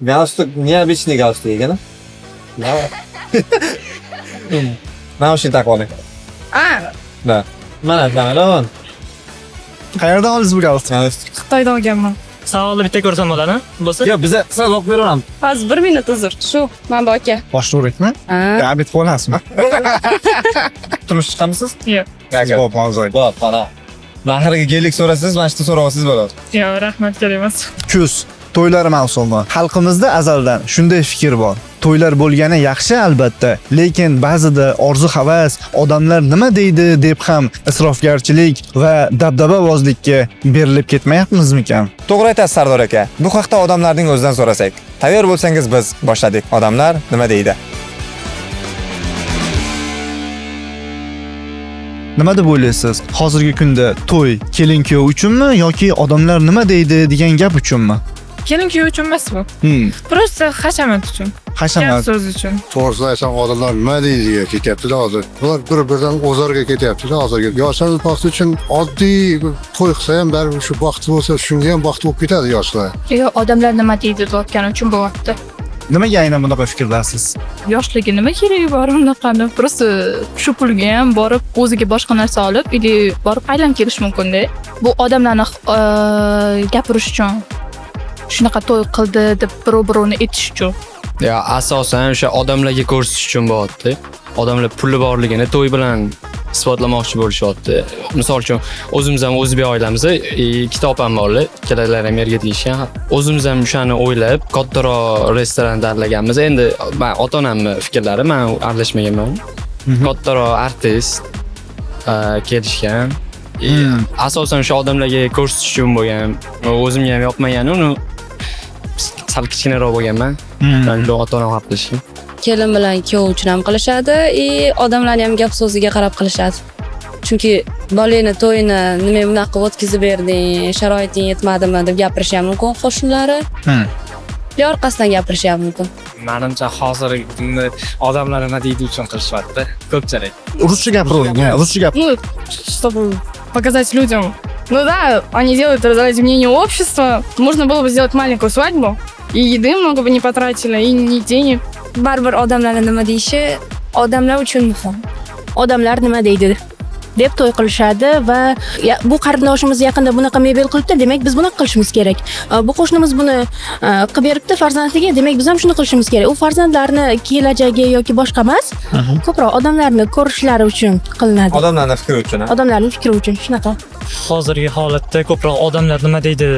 Галстук, необычный галстук ekan. Mana shuni taqib oling. Da. Mana tamam. Qayerdan oldingiz bu galstukni? Xitoydan olganman. Savolni bitta ko'rsam bo'ladimi? Bo'lsa? Yo'q, biza siz olib beraveramiz. Hozir 1 minut uzr. Shu, mana bu aka. Boshlovrekmi? Ha. Abid qo'lasizmi? Turmush chiqamisiz? Yo'q. Bo'p, hozir. Bo'p, qara. Bahriga kelik so'rasangiz, mana shu so'raysiz bo'ladi. Yo'q, rahmat, kerak emas. Kuz to'ylar mavsumi. Xalqimizda azaldan shunday fikr bor. To'ylar bo'lgani yaxshi albatta, lekin ba'zida orzu-havas, odamlar nima deydi deb ham isrofgarchilik va dabdababozlikka berilib ketmayapmizmikan? To'g'ri aytasiz Sardor aka. Bu haqda odamlarning o'zidan so'rasak. Tayyor bo'lsangiz biz boshladik. Odamlar nima deydi? Nima deb o'ylaysiz? Hozirgi kunda to'y kelin-kuyov uchunmi yoki odamlar nima deydi degan gap uchunmi? Kelin-kuyov uchun emas bu. Просто hashamat uchun. Hashamat. Gap so'z uchun. To'g'risini aytsam, odamlar nima deydi ketyapti-da hozir. Ular bir-biridan o'zarga ketyapti-da hozirgi. Yoshlar baxti uchun oddiy to'y qilsa ham baribir shu baxti bo'lsa, shunga ham baxti bo'lib ketadi yoshlar. Yo'q, odamlar nima deydi deyotgani uchun bo'lyapti. Nimaga aynan bunaqa fikrdasiz? Yoshligi nima keragi bor bunaqani? Просто shu pulga ham borib o'ziga boshqa narsa olib, или borib aylanib kelish mumkin-da. Bu odamlarni gapirish uchun shunaqa to'y qildi deb birov-birovni etish uchun. Ya asosan o'sha odamlarga ko'rsatish uchun bo'lyapti. Odamlar puli borligini to'y bilan isbotlamoqchi bo'lishyapti. Misol uchun o'zimiz ham o'zbek oilamiz, ikkita opam borlar, ikkalalar ham yerga tegishgan. O'zimiz ham o'shani o'ylab kattaroq restoran tanlaganmiz. Endi men ota-onamni fikrlari, men aralashmaganman. Kattaroq artist kelishgan. Asosan o'sha odamlarga ko'rsatish uchun bo'lgan. O'zimga ham yoqmagan uni sal kichkinaroq bo'lganman. Men ota-onam haqlashgan. Kelin bilan kuyov uchun ham qilishadi, odamlar ham gap so'ziga qarab qilishadi. Chunki bolani to'yini nima bunaqa o'tkazib berding, sharoiting yetmadimi deb gapirish ham mumkin qo'shnilari. Yo orqasidan gapirish ham mumkin. Menimcha hozirgi kunda odamlar nima deydi uchun qilishyapti. Ko'pchilik. Ruscha gapiring, ruscha gap. Ну, чтобы показать людям. Ну да, они делают ради мнения общества. Можно было бы сделать маленькую свадьбу, и еды много бы не потратили, и ни денег. Baribir odamlar nima deyishi odamlar uchun muhim. Odamlar nima deydi deb to'y qilishadi va bu qarindoshimiz yaqinda bunaqa mebel qilibdi, demak biz bunaqa qilishimiz kerak. Bu qo'shnimiz buni qilib beribdi farzandiga, demak biz ham shuni qilishimiz kerak. U farzandlarni kelajagi yoki boshqa emas, ko'proq odamlarni ko'rishlari uchun qilinadi. Odamlarning fikri uchun. Odamlarning fikri uchun shunaqa. Hozirgi holatda ko'proq odamlar nima deydi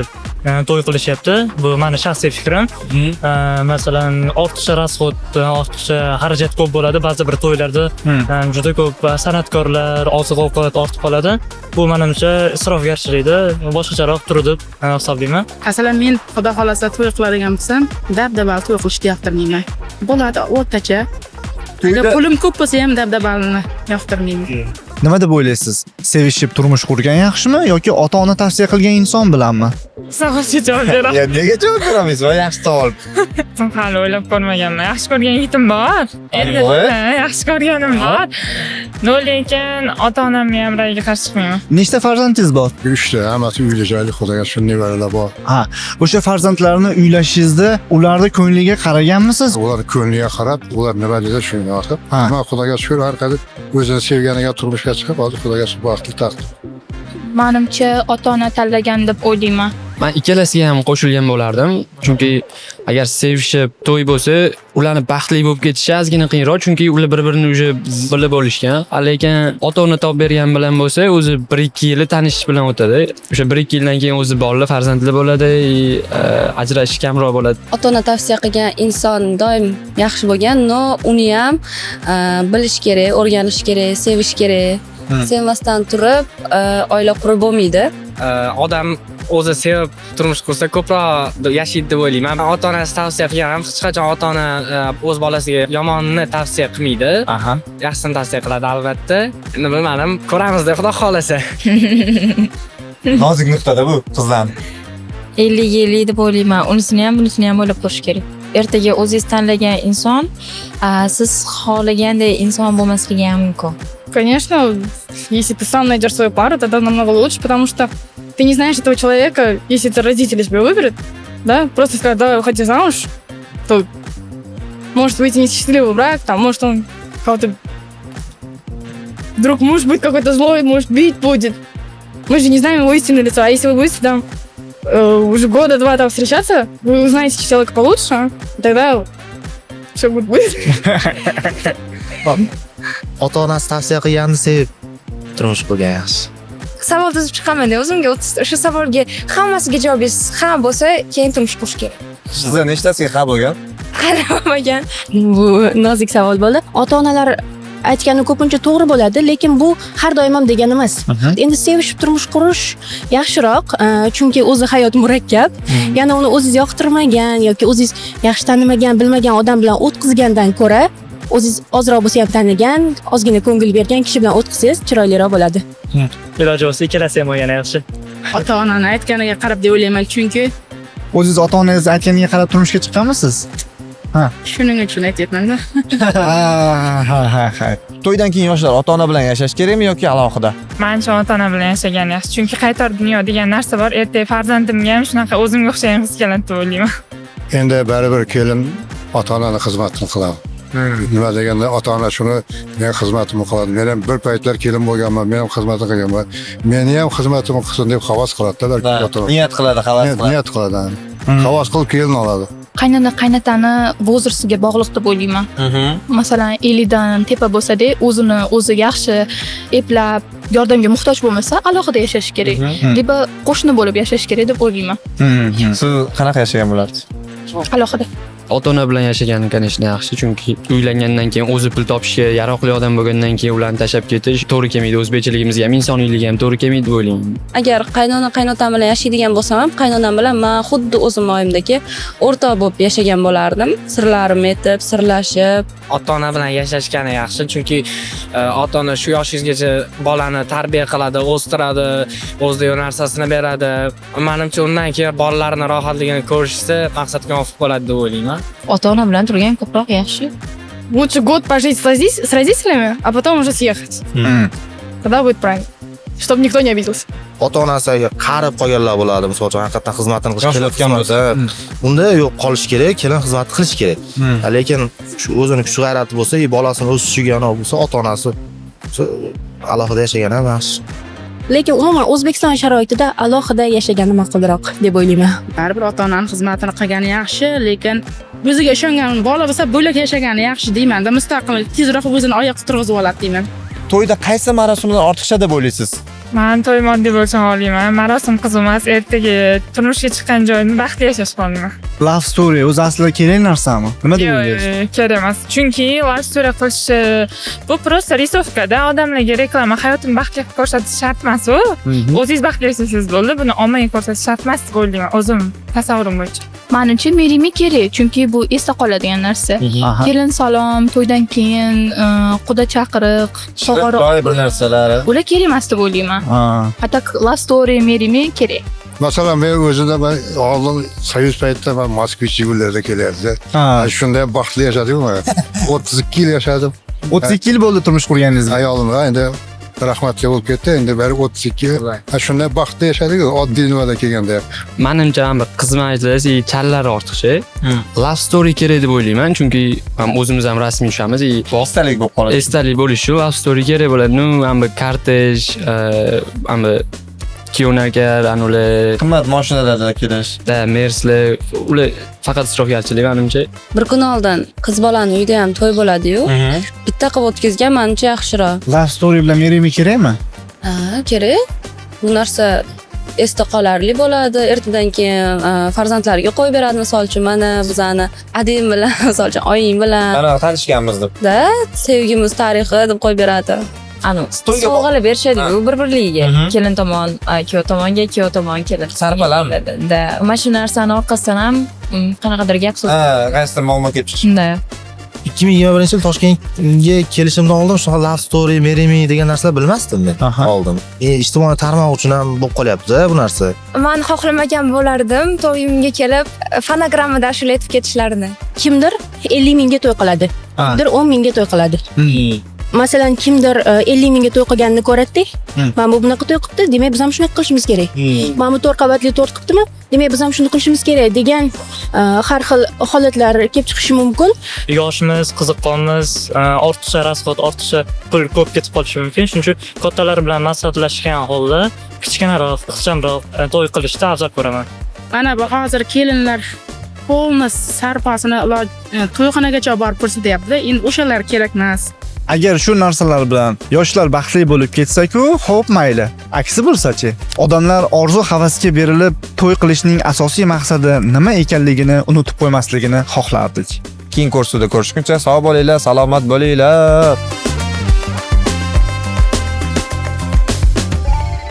to'y qilishyapti. Bu meni shaxsiy fikrim. Masalan, ortiqcha rasxod, ortiqcha xarajat ko'p bo'ladi. Ba'zi bir to'ylarda juda ko'p san'atkorlar, oziq-ovqat ortib qoladi. Bu menimcha isrofgarchilikda boshqacharoq turadi deb hisoblayman. Masalan, men xudo xolasa to'y qiladigan bo'lsam, dabdabali to'y qilishni yoqtirmayman. Bo'ladi o'rtacha. Pulim ko'p bo'lsa ham dabdabalini yoqtirmayman. Nima deb o'ylaysiz? Sevishib turmush qurgan yaxshimi yoki ota-ona tavsiya qilgan inson bilanmi? Savolga javob beraman. Ya nega javob beramiz? Va yaxshi savol. Hali o'ylab ko'rmaganman. Yaxshi ko'rgan yigitim bor. Endi yaxshi ko'rganim bor. No, lekin ota-onamni ham rayiga qarshi chiqmayman. Nechta farzandingiz bor? 3 ta, hammasi uylashaylik, xudoga shukr, nevaralar bor. Ha, o'sha farzandlarni uylashingizda ularni ko'ngliga qaraganmisiz? Ular ko'ngliga qarab, ular nima desa shunga o'xshab. Men xudoga shukr, har qanday o'zini sevganiga turmushga chiqib, hozir xudoga shukr baxtli taqdir. Menimcha ota-ona tanlagan deb o'ylayman. Men ikkalasiga ham qo'shilgan bo'lardim. Chunki agar sevishib to'y bo'lsa, ularni baxtli bo'lib ketishi ozgina qiyinroq, chunki ular bir-birini уже bilib olishgan. Lekin ota-ona topib bergan bilan bo'lsa, o'zi 1-2 yil tanishish bilan o'tadi. O'sha 1-2 yildan keyin o'zi bolalar, farzandli bo'ladi, ajrashish kamroq bo'ladi. Ota-ona tavsiya qilgan inson doim yaxshi bo'lgan, no uni ham bilish kerak, o'rganish kerak, sevish kerak. Sevmasdan turib oila qurib bo'lmaydi. Odam o'zi sevib turmush qursa ko'proq yashaydi deb o'ylayman. Ota-onasi tavsiya qilgan ham hech qachon ota-ona o'z bolasiga yomonni tavsiya qilmaydi. Yaxshisini tavsiya qiladi albatta. Endi bilmadim, ko'ramizda xudo xolasa. Nozik nuqtada bu qizlarni. 50-50 deb o'ylayman. Unisini ham, bunisini ham o'ylab ko'rish kerak. Ertaga o'zingiz tanlagan inson siz xohlaganday inson bo'lmasligi ham mumkin. Конечно, если ты сам найдешь свою пару, тогда намного лучше, потому что ты не знаешь этого человека, если это родители тебя выберут, да, просто сказать, давай выходи замуж, то может быть несчастливый брак, там, может он кого-то... Вдруг муж будет какой-то злой, может бить будет. Мы же не знаем его истинное лицо. А если вы будете там уже года два там встречаться, вы узнаете человека получше, и тогда все будет. Ota-onasi tavsiya qilganini sevib turmush qurgan yaxshi. Savol tuzib chiqaman deb o'zimga o'sha savolga hammasiga javobingiz ha bo'lsa, keyin turmush qurish kerak. Sizda nechtasiga ha bo'lgan? Qaramagan. Bu nozik savol bo'ldi. Ota-onalar aytgani ko'pincha to'g'ri bo'ladi, lekin bu har doim ham degani emas. Endi sevishib turmush qurish yaxshiroq, chunki o'zi hayot murakkab. Yana uni o'zingiz yoqtirmagan yoki o'zingiz yaxshi tanimagan, bilmagan odam bilan o'tkazgandan ko'ra, o'zingiz ozroq bo'lsa ham tanigan, ozgina ko'ngil bergan kishi bilan o'tkazsangiz chiroyliroq bo'ladi. Iloji bo'lsa ikkalasi ham olgani yaxshi. Ota-onani aytganiga qarab deb o'ylayman, chunki O'zingiz ota-onangiz aytganiga qarab turmushga chiqqanmisiz? shuning uchun aytyapman-da. Ha. To'ydan keyin yoshlar ota-ona bilan yashash kerakmi yoki alohida? Menimcha ota-ona bilan yashagan yaxshi. Chunki qaytar dunyo degan narsa bor. Ertaga farzandimga ham shunaqa o'zimga o'xshagan qiz keladi deb o'ylayman. Endi baribir kelin ota-onani xizmatini qiladi. Nima deganda ota-ona shuni men xizmatimni qiladi. Men ham bir paytlar kelin bo'lganman, men ham xizmatni qilganman. Meni ham xizmatimni qilsin deb havas qiladi-da. Niyat qiladi, havas qiladi. Niyat qiladi. Havas qilib kelin oladi. Qaynona qaynotani vozirsiga bog'liq deb o'ylayman. Masalan, 50 dan tepa bo'lsa-da, o'zi yaxshi eplab, yordamga muhtoj bo'lmasa, alohida yashash kerak. Liba qo'shni bo'lib yashash kerak deb o'ylayman. Siz qanaqa yashagan bo'larsiz? Alohida. Ota-ona bilan yashagani, конечно, yaxshi, chunki uylangandan keyin o'zi pul topishga yaroqli odam bo'lgandan keyin ularni tashlab ketish to'g'ri kelmaydi. O'zbekchiligimizga ham, insoniyligimizga ham to'g'ri kelmaydi deb o'ylayman. Agar qaynona qaynotam bilan yashaydigan bo'lsam ham, qaynonam bilan men xuddi o'zim oyimdagi o'rtoq bo'lib yashagan bo'lardim. Sirlarimni aytib, sirlashib. Ota-ona bilan yashashgani yaxshi, chunki ota-ona shu yoshingizgacha bolani tarbiya qiladi, o'stiradi, o'zida narsasini beradi. Menimcha undan keyin bolalarning rohatligini ko'rishsa, maqsadga muvofiq bo'ladi deb o'ylayman. Ota-ona bilan turgan ko'proq yaxshi. Лучше год пожить с родителями, а потом уже съехать. Тогда будет правильно. Чтобы никто не обиделся. Ota-onasiga qarib qolganlar bo'ladi, misol uchun haqiqatan xizmatini qilish kelayotgan bo'lsa, unda yo'q qolish kerak, kelin xizmat qilish kerak. Lekin shu o'zini kuch g'ayrati bo'lsa, bolasini o'z tushiga olib bo'lsa, ota-onasi alohida yashagan ham yaxshi. Lekin umuman O'zbekiston sharoitida alohida yashagani ma'qulroq deb o'ylayman. Baribir ota-onani xizmatini qilgani yaxshi, lekin o'ziga ishongan bola bo'lsa, bo'lak yashagani yaxshi deyman-da, mustaqil, tezroq o'zini oyoqqa turg'izib oladi deyman. To'yda qaysi marosimlar ortiqcha deb o'ylaysiz? Men to'y moddiy bo'lsa xohlayman. Marosim qiziq emas, ertaga turmushga chiqqan joyni baxtli yashash xohlayman. Love story o'zi aslida kerak narsami? Nima deb o'ylaysiz? Kerak emas. Chunki love story qilish bu просто risovkada odamlarga reklama, hayotini baxtli qilib ko'rsatish shart emas u. O'zingiz baxtli yashaysiz bo'ldi, buni ommaga ko'rsatish shart emas deb o'ylayman. O'zim tasavvurim bo'yicha. Menimcha merimi kerak, chunki bu esda qoladigan narsa. Kelin salom, to'ydan keyin quda chaqiriq, sog'ora bir narsalar. ular kerak emas deb o'ylayman. Hatto love story merimi kerak. Masalan, men o'zimda oldin Soyuz paytida men Moskvich yillarda kelardi. Shunda ham baxtli yashadim-ku. 32 yil yashadim. 32 yil bo'ldi turmush qurganingizga. Ayolimga endi rahmatli bo'lib ketdi, endi bari 32 yil. Shunda baxtli yashadik, oddiy nimada kelganda. Menimcha ham xizmatchilar, challar ortiqcha. Love story kerak deb o'ylayman, chunki ham o'zimiz ham rasmiy tushamiz. Esdalik bo'lib qoladi. Esdalik bo'lishi, love story kerak bo'ladi. Ham kortej, ham kiyovlarga ular Qimmat mashinalarda kelish. Merslar, ular faqat isrofgarchilik menimcha. Bir kun oldin qiz bolani uyda ham to'y bo'ladi-yu. Bitta qilib o'tkazgan menimcha yaxshiroq. Love story bilan merimi kerakmi? Ha, kerak. Bu narsa esda qolarli bo'ladi. Ertadan keyin farzandlariga qo'yib beradi, misol uchun mana bizani adim bilan, misol uchun oying bilan Mana tanishganmiz deb. sevgimiz tarixi deb qo'yib beradi. Sovg'alar berishadi-ku bir-birligiga. Kelin tomon, kuyov tomonga, kuyov tomon kelin. Sarbalarmi? Mana shu narsani orqasidan ham qanaqadir gap so'z. Qaysidir ma'lumot kelib chiqish. Shunday. 2021-yil Toshkentga kelishimdan oldin shunaqa love story, merimi degan narsalar bilmasdim men oldin. Ijtimoiy tarmoq uchun ham bo'lib qolyapti bu narsa. Men xohlamagan bo'lardim to'yimga kelib fonogramada ashula aytib ketishlarini. Kimdir 50 mingga to'y qiladi, kimdir 10 mingga to'y qiladi. masalan kimdir 50 mingga to'y qilganini ko'radi-da. Mana bu bunaqa to'y qilibdi, demak biz ham shunaqa qilishimiz kerak. Mana bu 4 qavatli to'rt qilibdimi? Demak biz ham shuni qilishimiz kerak degan har xil holatlar kelib chiqishi mumkin. Yoshimiz, qiziqqonmiz, ortiqcha rasxod, ortiqcha pul ko'p ketib qolishi mumkin. Shuning uchun kattalar bilan maslahatlashgan holda kichkinaroq, ixchamroq to'y qilishni afzal ko'raman. Mana bu hozir kelinlar polni sarfasini to'yxonagacha borib ko'rsatyapti. Endi o'shalar kerak emas. Agar shu narsalar bilan yoshlar baxtli bo'lib ketsa-ku, xo'p mayli. Aksi bo'lsa-chi? Odamlar orzu havasga berilib, to'y qilishning asosiy maqsadi nima ekanligini unutib qo'ymasligini xohlardik. Keyin ko'rsatuvda ko'rishguncha sog' bo'linglar, salomat bo'linglar.